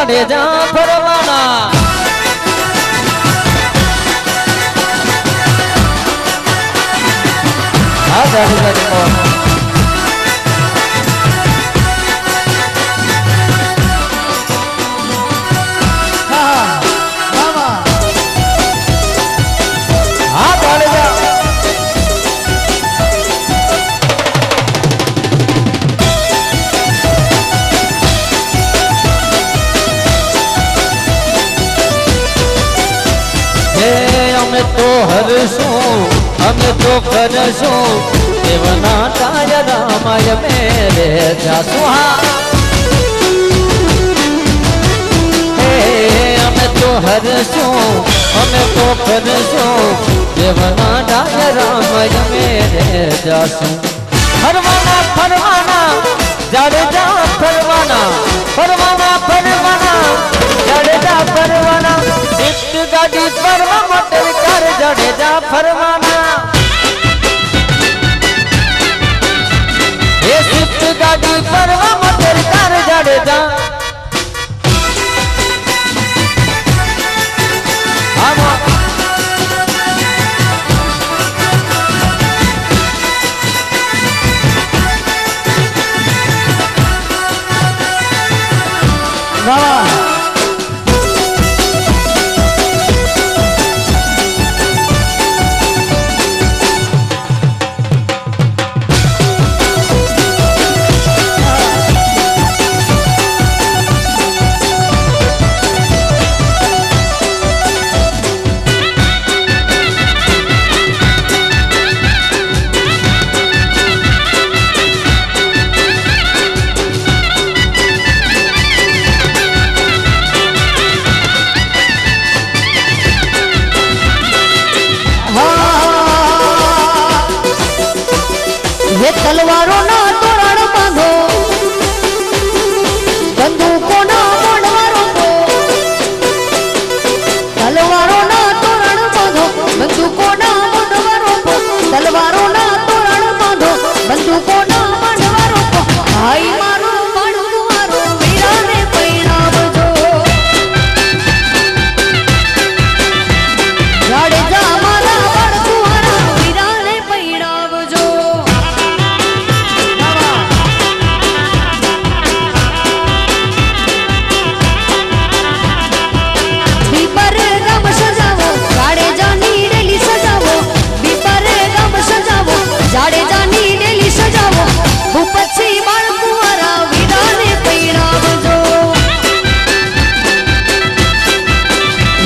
જાડેજા ફરવાના હા જાડેજા અમે તો કરશું દેવના ટાયરામાં મેરે જાસું અમે તો હરશું અમે તો કરશું દેવના ટાયરામાં મેરે જાસું ફરવાના ફરવાના જાડેજા ફરવાના ફરવાના ફરવાના જાડેજા ફરવાના શિફ્ટ ગાડી ફરવા મોટર કાર જાડેજા ફરવાના એ શિફ્ટ ગાડી ફરવા મોટર કાર જાડેજા तलवारों ना तोरण बांधो बंदूकों ना मोड़वारों को तलवारों ना तोरण बांधो बंदूकों ना मोड़वारों को तलवारों ना तोरण बांधो बंदूकों ना मोड़वारों को भाई मारो मारो मारो वीरा ने परिणाम जो जाडेजा मारा बड़कुहारा वीरा ने परिणाम जो जाडेजा नी डेली सजावो भूपतसी बाळकुवारा वीरा ने परिणामजो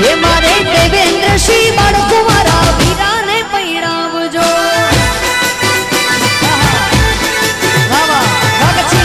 ये मारे देवेंद्र श्री बाळकुवारा वीरा ने परिणामजो वावा वागची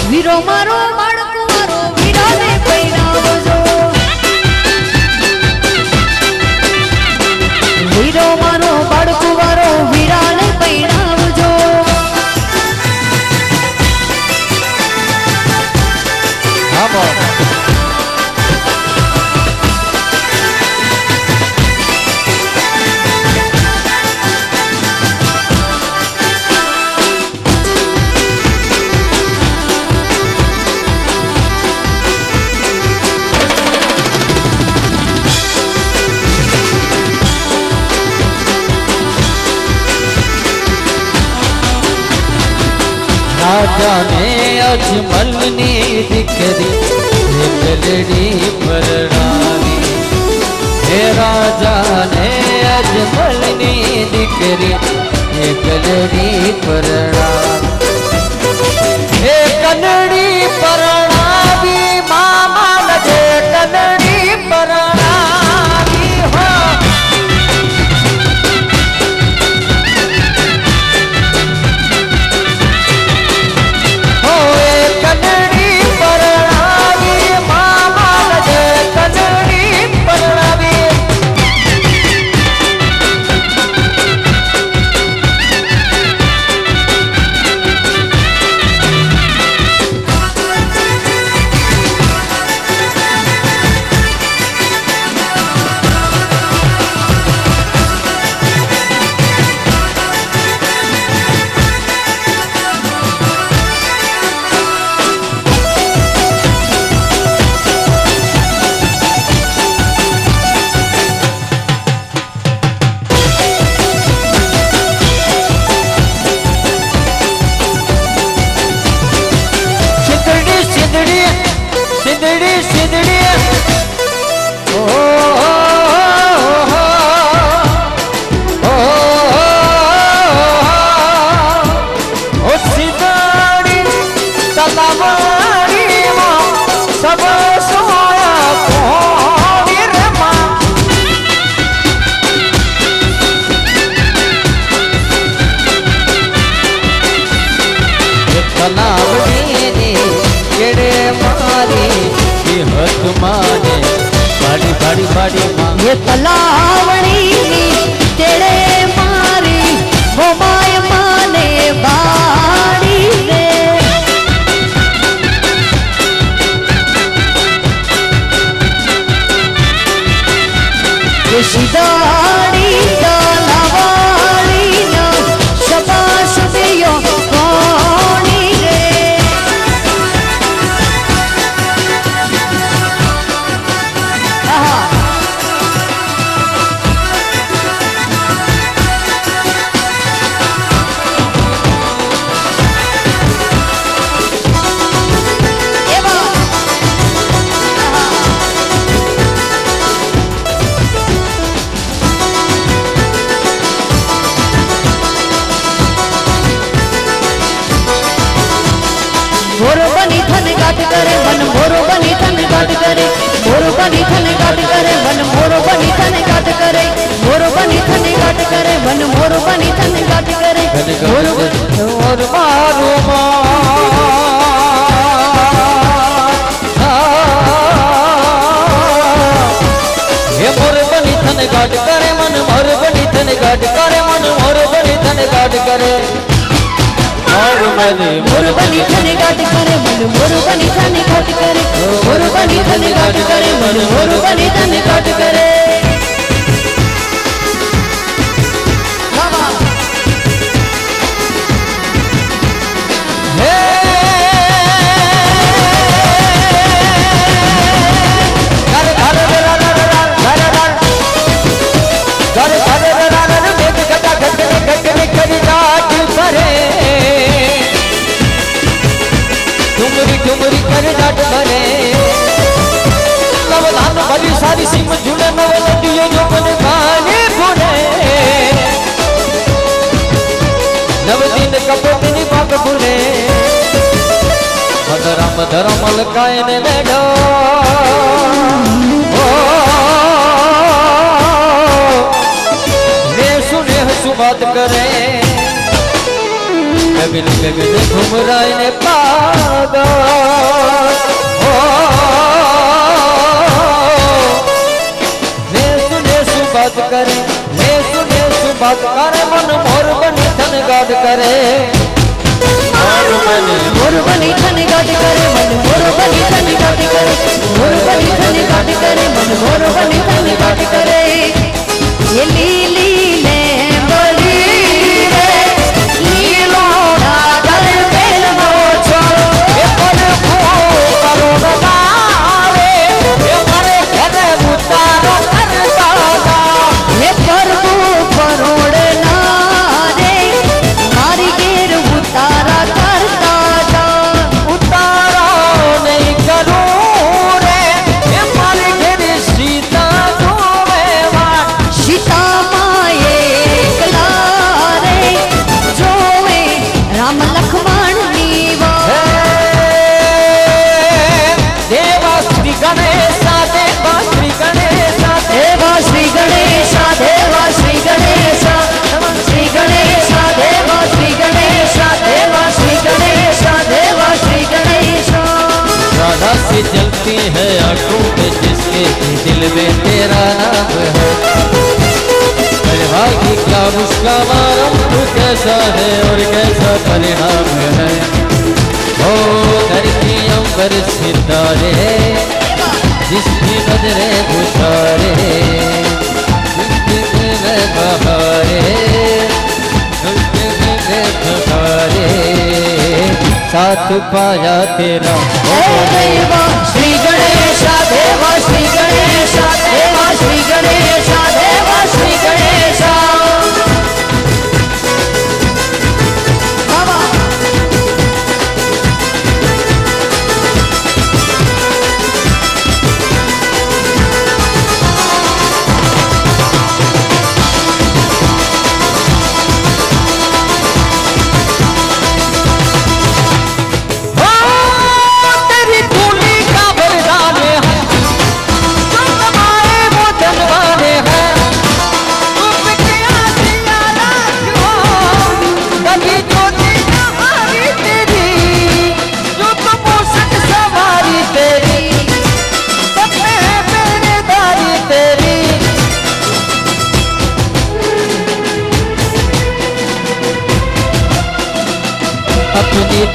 वीरो मारो बाळकुवारो वीरा ने परिणामजो वीरो मारो बाळकुवारो वीरा ने परिणामजो राजा ने अजमल नी दिकरी गलड़ी परणावी हे राजा ने अजमल नी दिकरी गलड़ी परणावी हे कलड़ी परणावी मामा लगे कलड़ी परणावी हो सिदड़ी सिदड़ी ओ सिदड़ी तलावाड़ी मां सब सोया कोणी रे मां तलावड़ी ने केड़े मारी हथ माने बाड़ी बाड़ी बाड़ी मां ये तलावड़ी तेरे मारी वो माय माने बाड़ी रे ये सिदाड़ी तलावड़ी ना शबाश दियो कोणी रे मोरो बनी थन गाट करे मन मोरो बनी थन गाट करे मोरो बनी थन गाट करे मन मोरो बनी थन गाट करे मोरो बनी थन गाट करे मन मोरो बनी थन गाट करे मोरो और मारो ये मोर बनी थन गाट करे मन मोर बनी थन गाट करे मन मोर बनी थन गाट करे और मैंने मोरो बनी थन गाट करे मन मोरो बनी थन गाट करे मोरो बनी थन गाट करे मन मोरो बनी थन गाट करे डुमरी कर जाट भरे नवधान भरी सारी सिम झूले नव लड्डियों जो बन खाने भुने नव दिन कपोतनी पाक भुने मधरम धरम लकायने बैठो ने सुने हसु बात करे कबिल कबिल घुमराय ने पागा ने सुने बात करे ने सुने बात करे मन मोर बनी थन गाद करे मोरो बनी थन गाट करे मन मोरो बनी थन गाट करे मोरो बनी थन गाट करे मन मोरो बनी थन गाट करे ये लीली ले बड़ी रे लीलो डागर बेल मोछो ये पर को करो लगावे ये मारे घर उतारो करता ये प्रभु परोड़ ना रे मारी गिर उतारा करता जा उतारा नहीं करूं रे ये मारे घर सीता जोवे वाट सीता माए कला रे जोवे राम लक्ष्मण नीवा देवा श्री गणेशा देवा श्री गणेशा देवा श्री गणेशा देवा श्री गणेशा श्री गणेशा देवा श्री गणेशा देवा श्री गणेशा देवा श्री गणेशा राधा से जलती है आंखों में जिसके दिल में तेरा नाम है भागी का उसका मालूम तू कैसा है और कैसा परिणाम है ओ धरती अंबर सितारे जिसकी नजरे बुझारे जिसके में बहारे जिसके में बहारे साथ पाया तेरा देवा श्री गणेशा देवा श्री गणेशा देवा श्री गणेशा देवा श्री गणेशा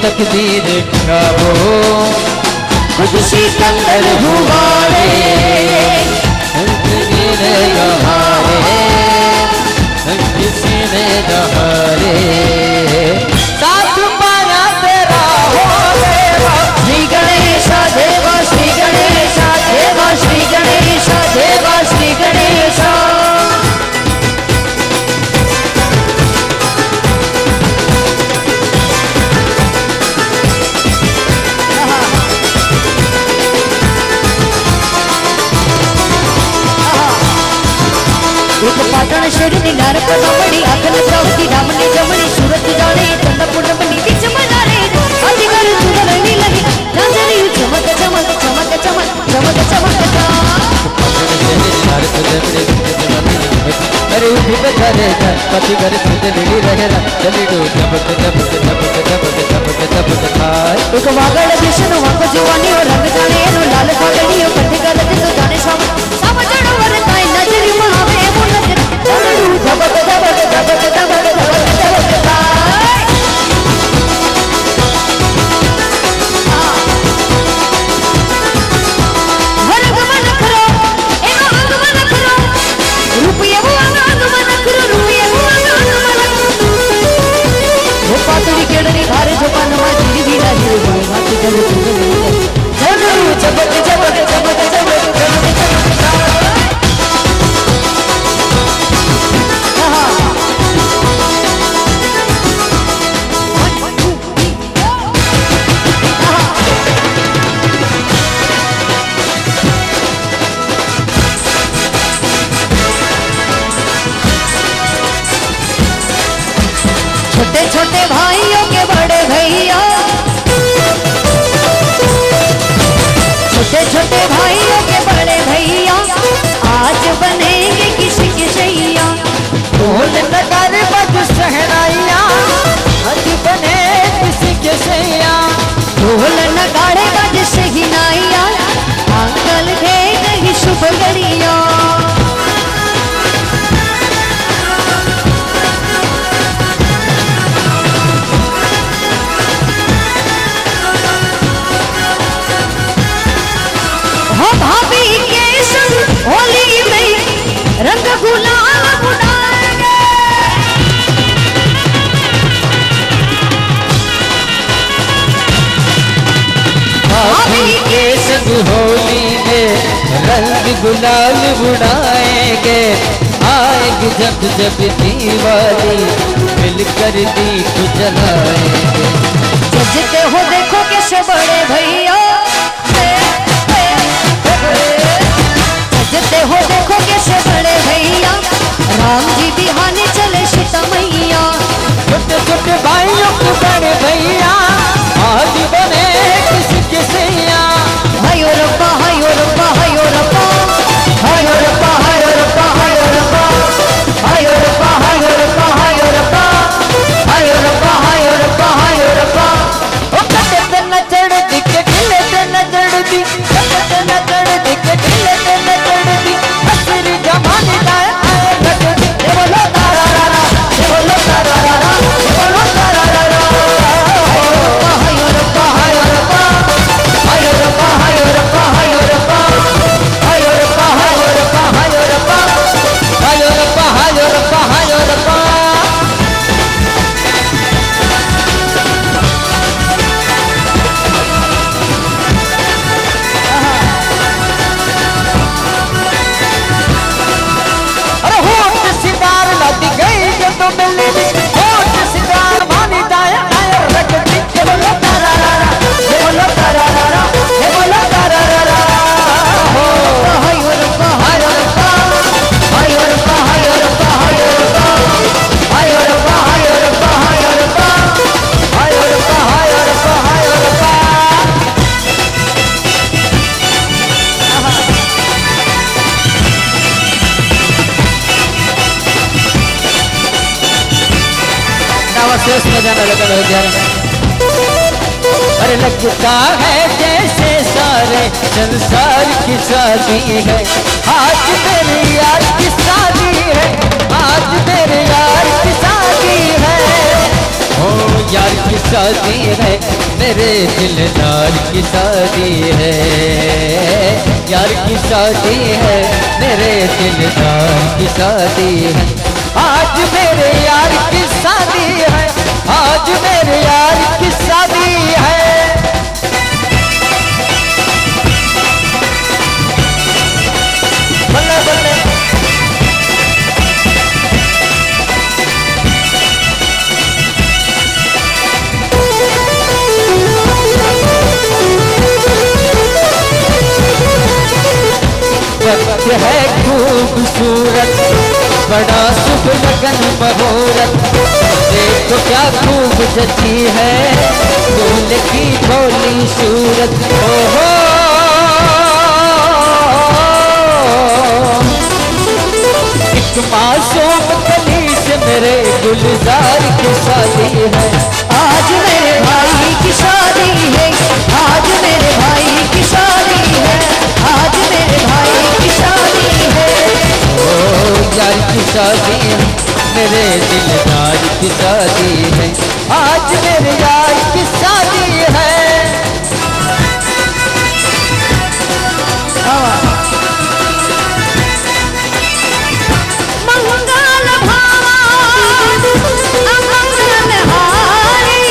तकदीर का वो कुछ सिकंदर हुआ रे तकदीर गहारे किसी ने गहारे साथ पाया तेरा हो देवा श्री गणेश देवा श्री गणेश देवा श्री गणेश देवा श्री गणेश एक पाटण शेर नीलार पदामणी आखन सावती रामने जमणी सूरत जाणे चंद पूर्णमणी बीच मनारे अतिगर सुंदर नीलही रांजनी चमक चमक चमक चमक चमक चमक अरे उठी बजारे पति घर तुझे मिली रहेला चली डो चमक चमक चमक चमक चमक चमक खाए एक वागड़ दिशनो वाको जवानी और रंग जाने नो लाल फागड़ी और कटे गलत तो जाने समझणो वरताई नजरी महावे मुनक तड़ू झबक झबक झबक झबक झबक झबक वरग मन करो एनो अंग मन करो रुपये वो अंग मन करो रुपये वो अंग मन वो पातड़ी केड़नी धारे जो पानमा जीरी भी ना जीरी भाई माती जब तुझे मिले तड़ू झबक झबक झबक झबक झबक छोटे छोटे भाइयों के बड़े भैया छोटे छोटे भाइयों के बड़े भैया आज बनेंगे किसी की सैया ढोल नगर बज सहनाइया आज बने किसी के सैया ढोल नगाड़े बज सही नाइया अंकल दे गई शुभ घड़िया भाभी के संग होली में रंग गुलाल उड़ाएंगे भाभी के संग होली में रंग गुलाल उड़ाएंगे आएगी जब जब दीवाली मिलकर दीप जलाएंगे सजते हो देखो कैसे बड़े भैया सजते हो देखो कैसे बड़े भैया राम जी बिहाने चले सीता मैया छोटे छोटे भाइयों के बड़े भैया आज बने किसी के सैया हायो रब्बा हायो रब्बा हायो रब्बा हायो रब्बा हायो रब्बा हायो रब्बा हायो रब्बा हायो रब्बा हायो रब्बा हायो रब्बा हायो रब्बा हायो रब्बा ओ कटे न चढ़ दी के ढिले न चढ़ दी कटे न चढ़ दी के ढिले न चढ़ दी हसरी जमाने दाए आए घट दी ये बोलो तारा रा रा ये बोलो तारा रा रा ये बोलो तारा रा रा हायो रब्बा हायो रब्बा हायो रब्बा हायो रब्बा हायो रब्बा हायो रब्बा हायो रब्बा हायो रब्बा हायो रब्बा हायो रब्बा हायो रब्बा अरे होठ सितार लग गई जो तो मिली होठ सितार मानी दाए आए रख दी ये बोलो तारा रा रा ये बोलो तारा रा रा ये बोलो तारा रा रा हायो रब्बा हायो रब्बा हायो रब्बा हायो रब्बा हायो रब्बा हायो रब्बा हायो रब्बा हायो रब्बा हायो रब्बा हायो रब्बा हायो रब्बा शेष बजाना लगन हो गया अरे लगता है जैसे सारे संसार की शादी है आज मेरे यार की शादी है आज मेरे यार की शादी है ओ यार की शादी है, मेरे दिलदार की शादी है। यार की शादी है, मेरे दिलदार की शादी है। आज मेरे यार की शादी है, आज मेरे यार की शादी है। बल्ले बल्ले वक्त है खूबसूरत, बड़ा शुभ लगन मुहूर्त। देखो क्या खूब जची है दूल्हे की भोली सूरत। ओहो एक मासूम कली से मेरे गुलजार की शादी है। आज मेरे भाई की शादी है, आज मेरे भाई की शादी है, आज मेरे भाई की शादी है। ओ यार की शादी है, मेरे दिलदार की शादी है। आज मेरे यार की शादी है। मंगल भावा अमंगल हारी,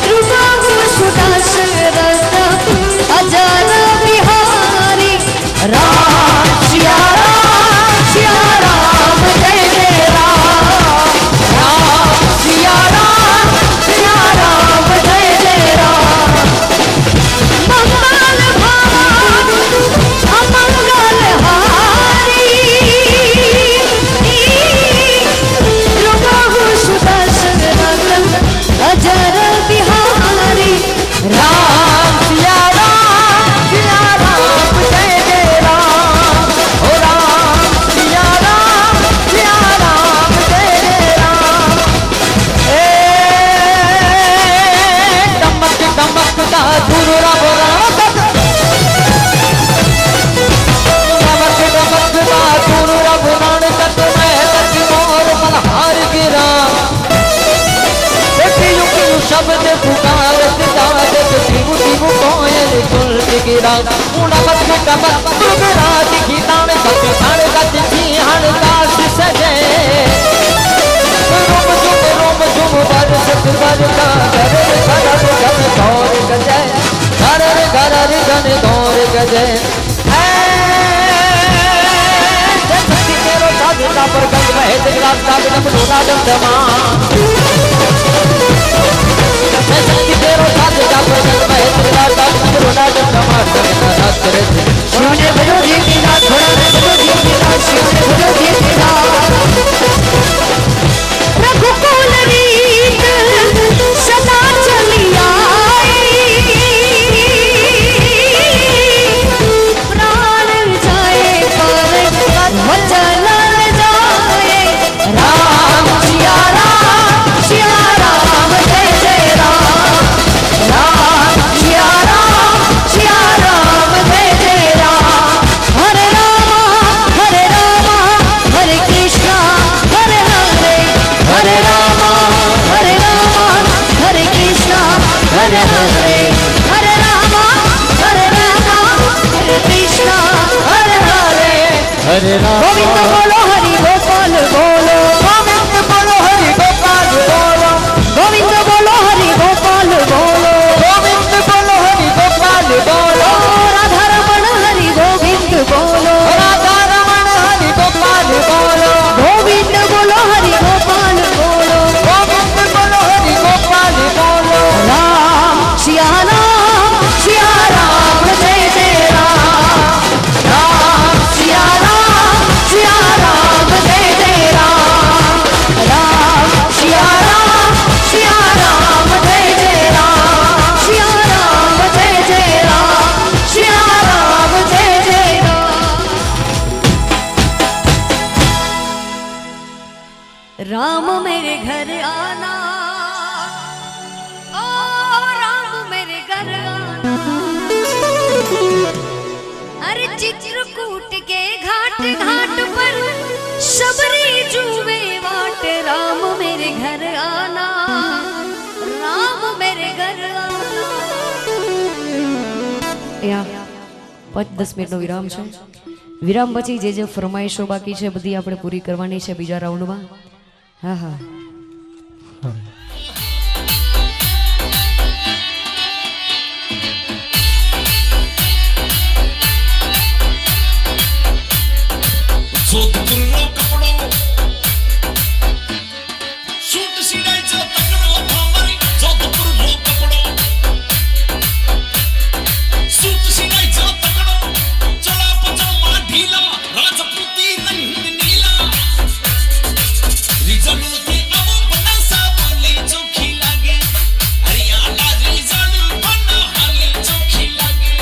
रुबाबु सुदशरथ अजर बिहारी। राम सिया राम जय जय राम, राम सिया राम जय जय राम। मंगल भावा अमंगल हारी, रुबाबु सुदशरथ अजर बिहारी। राम सिया राम जय जय राम। ओ राम सिया राम जय जय राम। टमक टमक दा दुर्रा बोला, टमक टमक दा दुर्रा बोलान तक मैं तक मोर मल्हार गिरा। युग शब्द पुकारत जागत शिव शिव कोयल कुल गिरा। टमक टमक दुर्राज की तान सत तान गत सिंहन दास सजे। रोम झुम बरसत बरसा घर घर गौर गजय, घर घन गौर गजय। सती तेरो साधना पर गंज महे जगराज कागजम डोला दमदमा। सती तेरो साधना पर गंज महे जगराज कागजम डोला दमदमा। शिव ने भजो दीनाथ, थोड़ा ने भजो दीनाथ, शिव ने भजो दीनाथ। रघुकुल रीत सदा चली आई, प्राण जाए पर वचन न जाए। राम सिया राम जय जय राम, राम सिया राम जय जय राम। हरे राम हरे कृष्णा हरे हरे, हरे राम हरे कृष्णा हरे हरे, हरे राम हरे कृष्णा हरे हरे। हरे राम गोविंद बोलो हरि गोपाल बोलो, गोविंद बोलो हरि गोपाल बोलो, गोविंद बोलो हरि गोपाल बोलो, गोविंद बोलो हरि गोपाल बोलो। राधा रमण हरि गोविंद बोलो, राधा रमण हरि गोपाल बोलो, गोविंद बोलो हरि गोपाल बोलो, गोविंद बोलो हरि गोपाल बोलो। राम सिया राम जय जय राम, राम सिया राम जय जय राम, राम सिया राम जय जय राम, सिया राम जय जय राम, सिया राम जय जय राम। राम मेरे घर आना, ओ राम मेरे घर आना। अरे चित्रकूट के घाट घाट पर सबरी जुए वाट અહીંયા 5-10 મિનિટનો વિરામ છે. વિરામ પછી જે ફરમાઈશો બાકી છે બધી આપણે પૂરી કરવાની છે બીજા રાઉન્ડમાં. હા હા જોધપુરનો કપડો સૂટ સિલાઈ જો તકડો અમારી જોધપુરનો કપડો સૂટ સિલાઈ જો તકડો ચલા પજામા ઢીલા રાજપૂતી રંગ નીલા રીઝલથી આવો બનાસા બોલી ચોખી લાગે હરિયાણા રીઝલ બના હાલી ચોખી લાગે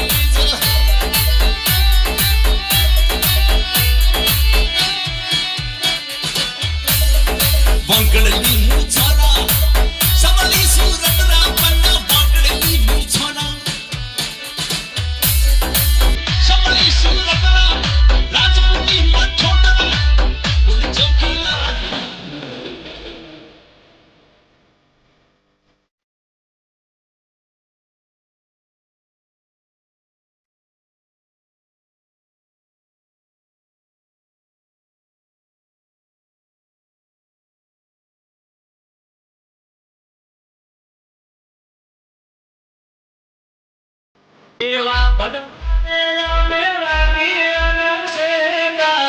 બાંકડલી મૂછાના સમલી સુરતના પન્ના બાંકડલી મૂછાના સમલી સુરતના રાજપૂતી મઠોટના બોલ ચોકીલા એવા બદમેલા મેરા ગિયન સેગા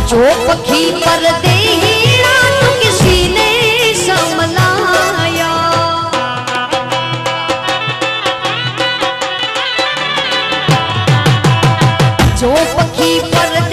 जो पखी पर देना तो किसी ने संभलाया। जो पखी पर